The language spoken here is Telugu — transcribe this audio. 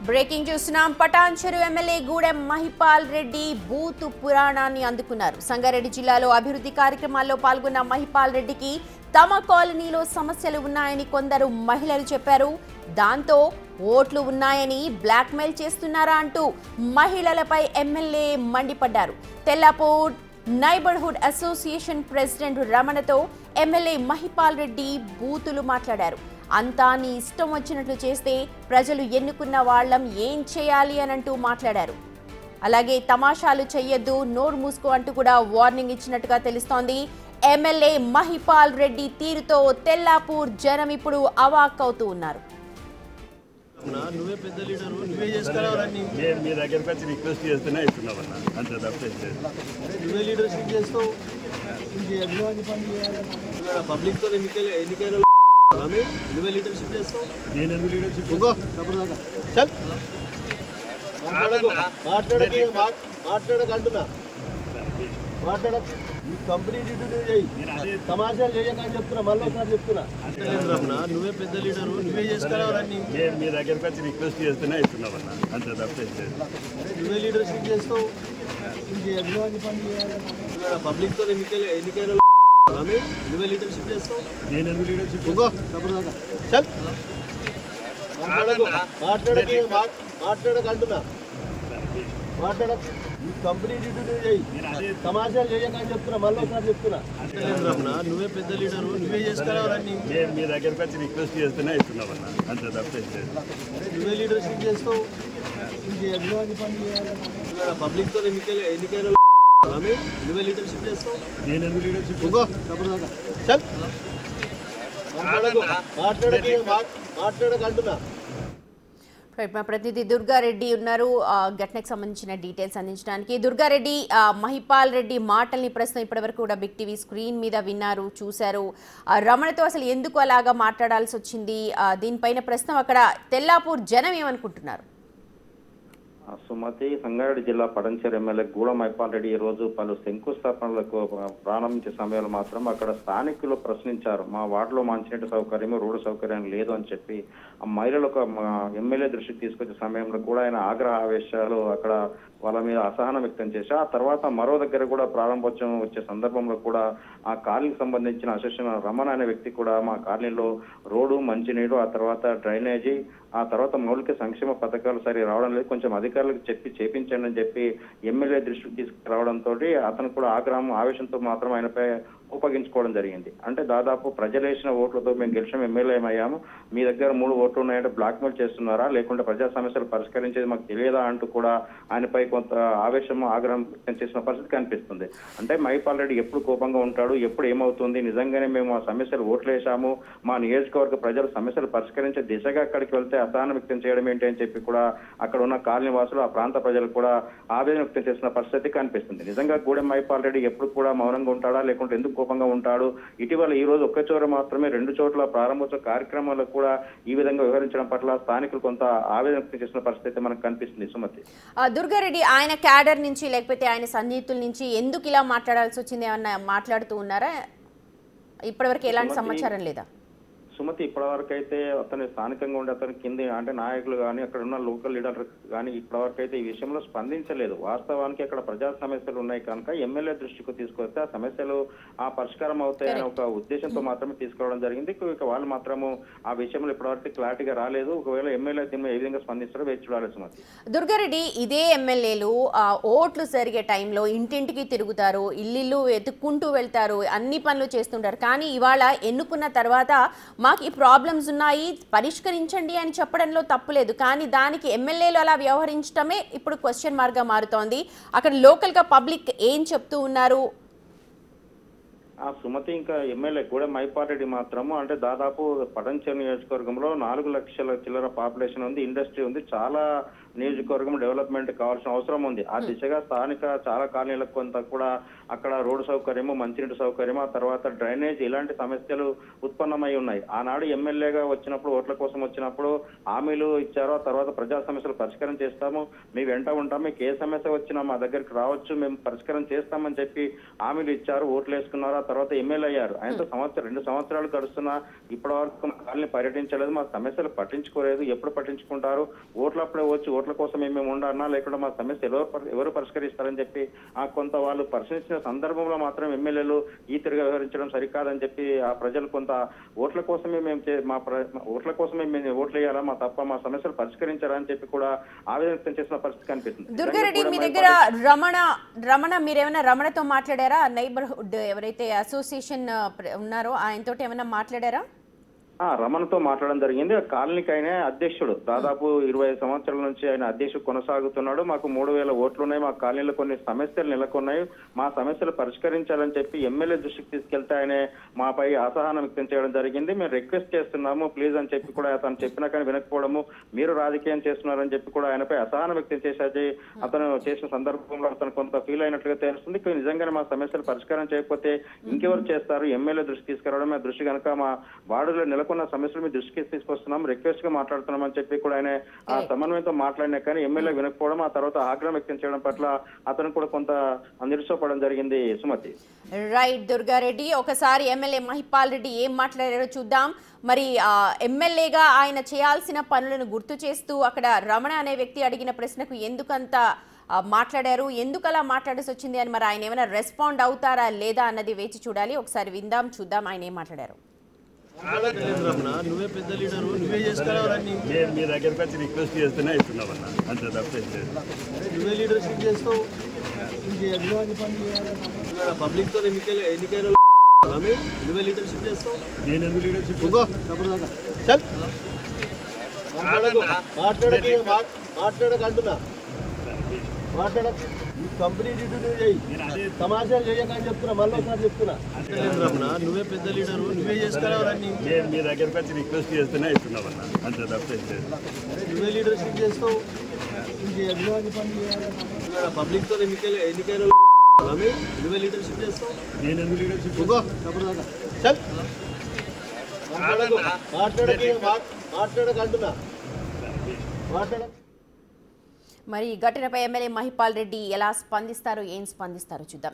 బ్రేకింగ్ చూస్తున్నాం. పటాన్చెరు ఎమ్మెల్యే గూడెం మహిపాల్ రెడ్డి బూతు పురాణాన్ని అందుకున్నారు. సంగారెడ్డి జిల్లాలో అభివృద్ధి కార్యక్రమాల్లో పాల్గొన్న మహిపాల్ రెడ్డికి తమ కాలనీలో సమస్యలు ఉన్నాయని కొందరు మహిళలు చెప్పారు. దాంతో ఓట్లు ఉన్నాయని బ్లాక్మెయిల్ చేస్తున్నారా అంటూ మహిళలపై ఎమ్మెల్యే మండిపడ్డారు. తెల్లాపూర్ నైబర్హుడ్ అసోసియేషన్ ప్రెసిడెంట్ రమణతో ఎమ్మెల్యే మహిపాల్ రెడ్డి బూతులు మాట్లాడారు. అంతా నీ ఇష్టం వచ్చినట్లు చేస్తే ప్రజలు ఎన్నుకున్న వాళ్ళం ఏం చేయాలి అని అంటూ మాట్లాడారు. అలాగే తమాషాలు చెయ్యొద్దు, నోరు మూసుకో అంటూ కూడా వార్నింగ్ ఇచ్చినట్టుగా తెలుస్తోంది. ఎమ్మెల్యే మహిపాల్ రెడ్డి తీరుతో తెల్లాపూర్ జనం ఇప్పుడు అవాక్ అవుతూ ఉన్నారు. నువ్వే పెద్ద లీడరు, నువ్వే చేసుకురావాలని మీ దగ్గరకు వచ్చి రిక్వెస్ట్ చేస్తూనే ఇస్తున్నామన్నా, అంతే తప్పేసి నువ్వే లీడర్షిప్ చేస్తావు. పబ్లిక్తో ఎన్నికైన నువ్వే లీడర్షిప్ చేస్తావు. నేను ఎందుకు లీడర్షిప్ మాట్లాడకంటున్నా కంపెనీ చేయి, తమాషాలు చేయకని చెప్తున్నా. మళ్ళీ ఒకసారి చెప్తున్నా, నువ్వే పెద్ద లీడరు, నువ్వే చేసుకురావాలని మీ దగ్గరకు వచ్చి రిక్వెస్ట్ చేస్తూనే ఇస్తున్నామన్నా, అంతే తప్పేసి నువ్వే లీడర్షిప్ చేస్తావు. పబ్లిక్తో ఎన్నికైన నువ్వే లీడర్షిప్ చేస్తావు. నేను ఎందుకు లీడర్షిప్ మాట్లాడకంటున్నా కంపెనీ చేయి, తమాషాలు చేయకని చెప్తున్నా. మళ్ళీ ఒకసారి చెప్తున్నా, నువ్వే పెద్ద లీడరు, నువ్వే చేసుకురావాలని మీ దగ్గరకు వచ్చి రిక్వెస్ట్ చేస్తూనే ఇస్తున్నామన్నా, అంతే తప్పేసి నువ్వే లీడర్షిప్ చేస్తావు. పబ్లిక్తో ఎన్నికైన నువ్వే లీడర్షిప్ చేస్తావు. నేను ఎందుకు లీడర్షిప్ మాట్లాడకంటున్నా. మా ప్రతినిధి దుర్గారెడ్డి ఉన్నారు ఘటనకు సంబంధించిన డీటెయిల్స్ అందించడానికి. దుర్గారెడ్డి, మహిపాల్ రెడ్డి మాటల్ని ప్రస్తుతం ఇప్పటివరకు కూడా బిగ్ టీవీ స్క్రీన్ మీద విన్నారు, చూశారు. రమణతో అసలు ఎందుకు అలాగా మాట్లాడాల్సి వచ్చింది, దీనిపైన ప్రస్తుతం అక్కడ తెల్లాపూర్ జనం ఏమనుకుంటున్నారు? సుమతి, సంగారెడ్డి జిల్లా పటంచెరు ఎమ్మెల్యే గూడెం మహిపాల్ రెడ్డి ఈ రోజు పలు శంకుస్థాపనలకు ప్రారంభించే సమయంలో మాత్రం అక్కడ స్థానికులు ప్రశ్నించారు. మా వార్డులో మంచినీటి సౌకర్యం, రోడ్డు సౌకర్యం లేదు అని చెప్పి ఆ మహిళలకు ఎమ్మెల్యే దృష్టికి తీసుకొచ్చే సమయంలో కూడా ఆయన ఆగ్రహ ఆవేశాలు అక్కడ వాళ్ళ మీద అసహనం వ్యక్తం చేశారు. ఆ తర్వాత మరో దగ్గర కూడా ప్రారంభోత్సవం వచ్చే సందర్భంలో కూడా ఆ కాలనీకి సంబంధించిన అసోసియేషన్ రమణ అనే వ్యక్తి కూడా మా కాలనీలో రోడ్డు, మంచినీరు, ఆ తర్వాత డ్రైనేజీ, ఆ తర్వాత మౌలిక సంక్షేమ పథకాలు సరి రావడం లేదు, కొంచెం అధికారులకు చెప్పి చేపించండి అని చెప్పి ఎమ్మెల్యే దృష్టికి తీసుకురావడంతో అతను కూడా ఆగ్రహం ఆవేశంతో మాత్రం ఆయనపై ఉపయోగించుకోవడం జరిగింది. అంటే దాదాపు ప్రజలు వేసిన ఓట్లతో మేము గెలిచాం, ఎమ్మెల్యే అయ్యాము, మీ దగ్గర 3 ఓట్లు ఉన్నాయంటే బ్లాక్మెయిల్ చేస్తున్నారా, లేకుంటే ప్రజా సమస్యలు పరిష్కరించేది మాకు తెలియదా అంటూ కూడా ఆయనపై కొంత ఆవేశం, ఆగ్రహం వ్యక్తం చేసిన పరిస్థితి కనిపిస్తుంది. అంటే మహిపాల్ రెడ్డి ఎప్పుడు కోపంగా ఉంటాడు, ఎప్పుడు ఏమవుతుంది, నిజంగానే మేము ఆ సమస్యలు ఓట్లు వేసాము, మా నియోజకవర్గ ప్రజలు సమస్యలు పరిష్కరించే దిశగా అక్కడికి వెళ్తే అసహనం వ్యక్తం చేయడం ఏంటి అని చెప్పి కూడా అక్కడ ఉన్న కాలనీ వాసులు, ఆ ప్రాంత ప్రజలు కూడా ఆవేదన వ్యక్తం చేసిన పరిస్థితి కనిపిస్తుంది. నిజంగా గూడెం మహిపాల్ రెడ్డి ఎప్పుడు కూడా మౌనంగా ఉంటాడా, లేకుంటే ఎందుకు కోపంగా ఉంటాడు? ఇటీవల ఈ రోజు ఒక్క చోట మాత్రమే 2 చోట్ల ప్రారంభోత్సవ కార్యక్రమాల్లో కూడా ఈ విధంగా వ్యవహరించడం పట్ల స్థానికులు కొంత ఆవేదన వ్యక్తం చేసిన పరిస్థితి మనకు కనిపిస్తుంది. సుమతి, దుర్గారెడ్డి, ఆయన క్యాడర్ నుంచి లేకపోతే ఆయన సన్నిహితుల నుంచి ఎందుకు ఇలా మాట్లాడాల్సి వచ్చింది, ఏమన్నా మాట్లాడుతూ ఉన్నారా? ఇప్పటివరకు ఎలాంటి సమాచారం లేదా? సుమతి, ఇప్పటివరకు అయితే అతని స్థానికంగా ఉండే అతని కింది అంటే నాయకులు కానీ అక్కడ ఉన్న లోకల్ లీడర్ కానీ ఇప్పటివరకు అయితే ఈ విషయంలో స్పందించలేదు. వాస్తవానికి అక్కడ ప్రజా సమస్యలు ఉన్నాయి కనుక ఎమ్మెల్యే దృష్టికి తీసుకొస్తే ఆ సమస్యలు పరిష్కారం అవుతాయనే ఒక ఉద్దేశంతో మాత్రమే తీసుకురావడం జరిగింది. ఇక వాళ్ళు మాత్రము ఆ విషయంలో ఇప్పటివరకు క్లారిటీగా రాలేదు. ఒకవేళ ఎమ్మెల్యే దీని ఏ విధంగా స్పందిస్తారో వేచి చూడాలి. సుమతి, దుర్గారెడ్డి, ఇదే ఎమ్మెల్యేలు ఓట్లు జరిగే టైంలో ఇంటింటికి తిరుగుతారు, ఇల్లు వెతుక్కుంటూ వెళ్తారు, అన్ని పనులు చేస్తుంటారు. కానీ ఇవాళ ఎన్నుకున్న తర్వాత మాకు ఈ ప్రాబ్లమ్స్ ఉన్నాయి, పరిష్కరించండి అని చెప్పడంలో తప్పులేదు. కానీ దానికి ఎమ్మెల్యేలు అలా వ్యవహరించడమే ఇప్పుడు క్వశ్చన్ మార్క్గా మారుతోంది. అక్కడ లోకల్గా పబ్లిక్ ఏం చెప్తూ ఉన్నారు? సుమతి, ఇంకా ఎమ్మెల్యే గూడెం మహిపాల్ రెడ్డి మాత్రము అంటే దాదాపు పటంచెరు నియోజకవర్గంలో 4 లక్షల చిల్లర పాపులేషన్ ఉంది, ఇండస్ట్రీ ఉంది, చాలా నియోజకవర్గం డెవలప్మెంట్ కావాల్సిన అవసరం ఉంది. ఆ దిశగా స్థానిక చాలా కాలనీలకు కొంత కూడా అక్కడ రోడ్డు సౌకర్యము, మంచినీటి సౌకర్యము, ఆ తర్వాత డ్రైనేజ్ ఇలాంటి సమస్యలు ఉత్పన్నమై ఉన్నాయి. ఆనాడు ఎమ్మెల్యేగా వచ్చినప్పుడు, ఓట్ల కోసం వచ్చినప్పుడు హామీలు ఇచ్చారు. ఆ తర్వాత ప్రజా సమస్యలు పరిష్కారం చేస్తాము, మీ వెంట ఉంటాం, మీకు ఏ సమస్య వచ్చినా మా దగ్గరికి రావచ్చు, మేము పరిష్కారం చేస్తామని చెప్పి హామీలు ఇచ్చారు. ఓట్లు వేసుకున్నారు. ఆ తర్వాత ఎమ్మెల్యే అయ్యారు. ఆయనతో 2 సంవత్సరాలు గడుస్తున్నా ఇప్పటి వరకు మా కాలనీ పర్యటించలేదు, మా సమస్యలు పట్టించుకోలేదు. ఎప్పుడు పట్టించుకుంటారు? ఓట్లప్పుడే వచ్చి ఓట్ల కోసం మేము ఉండాలన్నా, లేకుండా మా సమస్య ఎవరు పరిష్కరిస్తారని చెప్పి కొంత వాళ్ళు పరిశీలించిన సందర్భంలో మాత్రం ఎమ్మెల్యేలు ఈ తిరిగి వ్యవహరించడం సరికాదని చెప్పి ఆ ప్రజలు కొంత ఓట్ల కోసమే ఓట్ల కోసమే మేము ఓట్లు వేయాలా, మా సమస్యలు పరిష్కరించారా అని చెప్పి కూడా ఆవేదన వ్యక్తం చేసిన పరిస్థితి కనిపిస్తుంది. దుర్గారెడ్డి, మీ దగ్గర రమణ మీరేమైనా రమణతో మాట్లాడారా? నైబర్హుడ్ ఎవరైతే అసోసియేషన్ ఉన్నారో ఆయనతో ఏమైనా మాట్లాడారా? రమణతో మాట్లాడడం జరిగింది. కాలనీకి ఆయన అధ్యక్షుడు. దాదాపు 25 సంవత్సరాల నుంచి ఆయన అధ్యక్షుడు కొనసాగుతున్నాడు. మాకు 3000 ఓట్లు ఉన్నాయి, మా కాలనీలో కొన్ని సమస్యలు నెలకొన్నాయి, మా సమస్యలు పరిష్కరించాలని చెప్పి ఎమ్మెల్యే దృష్టికి తీసుకెళ్తే ఆయన మాపై అసహనం వ్యక్తం చేయడం జరిగింది. మేము రిక్వెస్ట్ చేస్తున్నాము ప్లీజ్ అని చెప్పి కూడా అతను చెప్పినా కానీ వినకపోవడము, మీరు రాజకీయం చేస్తున్నారని చెప్పి కూడా ఆయనపై అసహనం వ్యక్తం చేసేది అతను చేసిన సందర్భంలో అతను కొంత ఫీల్ అయినట్లుగా తెలుస్తుంది. నిజంగానే మా సమస్యలు పరిష్కారం చేయకపోతే ఇంకెవరు చేస్తారు? ఎమ్మెల్యే దృష్టి తీసుకురావడం, ఆ దృష్టి కనుక మా వార్డులో నెలకొన్న సమస్యలు మీ దృష్టికి తీసుకొస్తున్నాం, రిక్వెస్ట్ గా మాట్లాడుతున్నాం అని చెప్పి కూడా ఆయన ఆ సమన్వయంతో మాట్లాడినా కానీ ఎమ్మెల్యే వినకపోవడం, ఆ తర్వాత ఆగ్రహం వ్యక్తం చేయడం పట్ల అతను కూడా కొంత నిరుత్సాహపడడం జరిగింది. సుమతి. రైట్ దుర్గారెడ్డి, ఒకసారి ఎమ్మెల్యే మహిపాల్ రెడ్డి ఏం మాట్లాడారో చూద్దాం. మరి ఎమ్మెల్యేగా ఆయన చేయాల్సిన పనులను గుర్తు చేస్తూ అక్కడ రమణ అనే వ్యక్తి అడిగిన ప్రశ్నకు ఎందుకంత మాట్లాడారు, ఎందుకు అలా మాట్లాడాల్సి వచ్చింది అని మరి ఆయన ఏమైనా రెస్పాండ్ అవుతారా లేదా అన్నది వేచి చూడాలి. ఒకసారి విందాం, చూద్దాం ఆయన ఏం మాట్లాడారు. నువ్వే పెద్ద లీడరు, నువ్వే చేసుకురావాలని మీ దగ్గరకు వచ్చి రిక్వెస్ట్ చేస్తేనే ఇస్తున్నామన్నా, అంతే తప్పేం లేదు. నువ్వే లీడర్షిప్ చేస్తావు, పబ్లిక్ తో ఎన్నికైన నువ్వే లీడర్షిప్ చేస్తావు. నేను ఎందుకు లీడర్షిప్ మాట్లాడకంటున్నా కంపెనీ డ్యూటీ నువ్వు చేయి, తమాషాలు చేయకని చెప్తున్నా, మళ్ళీ ఒకసారి చెప్తున్నా. నువ్వే పెద్ద లీడరు, నువ్వే చేసుకురావాలని మీ దగ్గరకు వచ్చి రిక్వెస్ట్ చేస్తేనే ఇస్తున్నామన్నా, అంతే తప్పేం లేదు. నువ్వే లీడర్షిప్ చేస్తావు, పబ్లిక్ తో ఎన్నికైన నువ్వే లీడర్షిప్ చేస్తావు. నేను ఎందుకు లీడర్షిప్ మాట్లాడకంటున్నా మాట్లాడ. మరి ఈ ఘటనపై ఎమ్మెల్యే మహిపాల్ రెడ్డి ఎలా స్పందిస్తారో, ఏం స్పందిస్తారో చూద్దాం.